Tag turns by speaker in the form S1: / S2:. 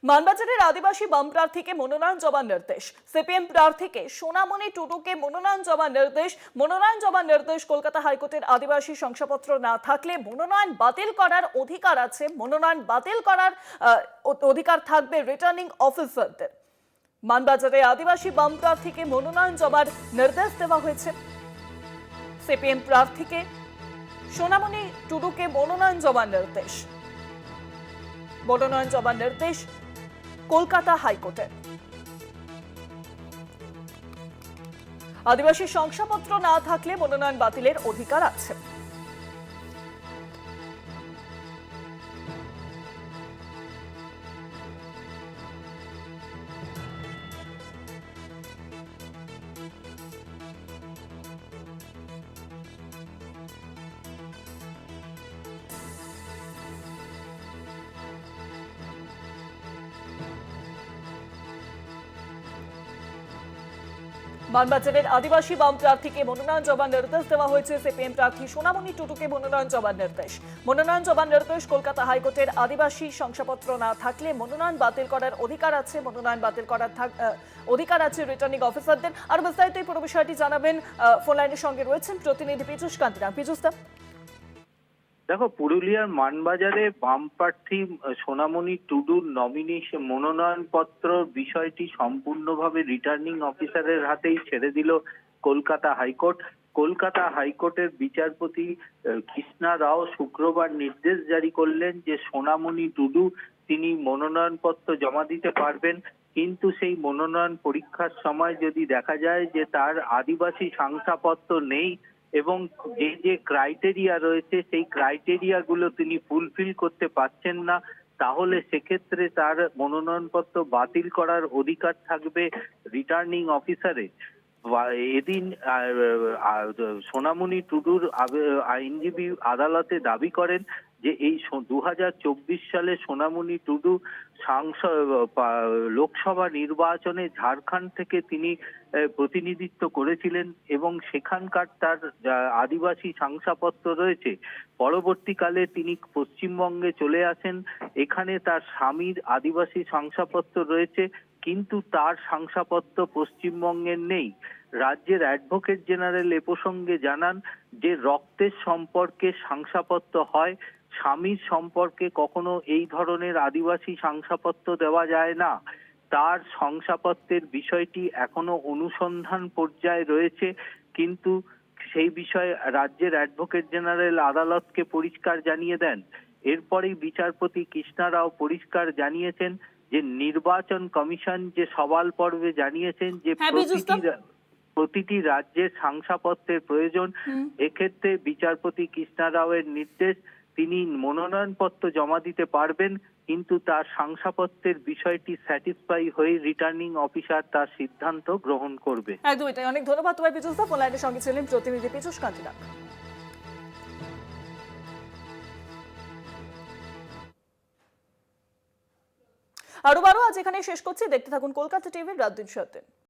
S1: মানবাজারের আদিবাসী বাম প্রার্থীকে মনোনয়ন জমার নির্দেশ। সিপিএম প্রার্থীকে সোনামণি টুডুকে মনোনয়ন জমার নির্দেশ। কলকাতা হাইকোর্টের আদিবাসী শংসাপত্র না থাকলে মনোনয়ন বাতিল করার অধিকার আছে। মনোনয়ন বাতিল করার অধিকার থাকবে রিটার্নিং অফিসারদের। মানবাজারে আদিবাসী বাম প্রার্থীকে মনোনয়ন জমার নির্দেশ দেওয়া হয়েছে। সিপিএম প্রার্থীকে সোনামণি টুডুকে মনোনয়ন জমার নির্দেশ কলকাতা হাইকোর্টের। আদিবাসী শংসাপত্র না থাকলে মনোনয়ন বাতিলের অধিকার আছে। মানবাজারের আদিবাসী বাম প্রার্থীকে মনোনয়ন জমার নির্দেশ দেওয়া হয়েছে। সিপিএম প্রার্থী সোনামণি টুডুকে মনোনয়ন জমার নির্দেশ কলকাতা হাইকোর্টের। আদিবাসী শংসাপত্র না থাকলে মনোনয়ন বাতিল করার অধিকার আছে। অধিকার আছে রিটার্নিং অফিসারদের। আর বিস্তারিত এই পুরো বিষয়টি জানাবেন, ফোন লাইনের সঙ্গে রয়েছেন প্রতিনিধি পীযূষ কান্তিরাম। পীযূষ দা,
S2: দেখো, পুরুলিয়ার মানবাজারে বাম প্রার্থী সোনামণি টুডুর নমিনেশন মনোনয়নপত্র বিষয়টি সম্পূর্ণভাবে রিটার্নিং অফিসারের হাতেই ছেড়ে দিল কলকাতা হাইকোর্ট। কলকাতা হাইকোর্টের বিচারপতি কৃষ্ণা রাও শুক্রবার নির্দেশ জারি করলেন যে সোনামণি টুডু তিনি মনোনয়নপত্র জমা দিতে পারবেন, কিন্তু সেই মনোনয়ন পরীক্ষার সময় যদি দেখা যায় যে তার আদিবাসী শংসাপত্র নেই এবং যে যে ক্রাইটেরিয়া রয়েছে সেই ক্রাইটেরিয়া গুলো তিনি ফুলফিল করতে পারছেন না, তাহলে সেক্ষেত্রে তার মনোনয়নপত্র বাতিল করার অধিকার থাকবে রিটার্নিং অফিসারের। এদিন সোনামণি টুডুর আইনজীবী আদালতে দাবি করেন যে এই 2024 সালে সোনামণি টুডু লোকসভা নির্বাচনে ঝাড়খণ্ড থেকে তিনি প্রতিনিধিত্ব করেছিলেন এবং সেখানকার তার আদিবাসী শংসাপত্র রয়েছে। পরবর্তীকালে তিনি পশ্চিমবঙ্গে চলে আসেন, এখানে তার স্বামীর আদিবাসী শংসাপত্র রয়েছে, কিন্তু তার শংসাপত্র পশ্চিমবঙ্গের নেই। রাজ্যের অ্যাডভোকেট জেনারেল এ প্রসঙ্গে জানান যে রক্তের সম্পর্কে শংসাপত্র হয়, স্বামীর সম্পর্কে কখনো এই ধরনের আদিবাসী শংসাপত্র দেওয়া যায় না। তার শংসাপত্রের বিষয়টি এখনো অনুসন্ধান পর্যায়ে রয়েছে, কিন্তু সেই বিষয়ে রাজ্যের অ্যাডভোকেট জেনারেল আদালতকে পরিষ্কার জানিয়ে দেন। এরপরেই বিচারপতি কৃষ্ণা রাও পরিষ্কার জানিয়েছেন যে নির্বাচন কমিশন যে সওয়াল পর্বে জানিয়েছেন যে প্রতিটি রাজ্যের শংসাপত্রের প্রয়োজন। এক্ষেত্রে বিচারপতি কৃষ্ণা রাওয়ের নির্দেশ, তিনি মনোনয়নপত্র জমা দিতে পারবেন, কিন্তু তার শংসাপত্রের বিষয়টি স্যাটিসফাই হয়ে রিটার্নিং অফিসার তার সিদ্ধান্ত গ্রহণ করবে।
S1: একদমই তাই। অনেক ধন্যবাদ তোমায় পীযূষ দা। ফোন লাইনের সঙ্গে ছিলেন প্রতিনিধি পীযূষ কান্তিরাম। আরো আজ এখানে শেষ করছি। দেখতে থাকুন কলকাতা টিভির রাত 2 রাত 3।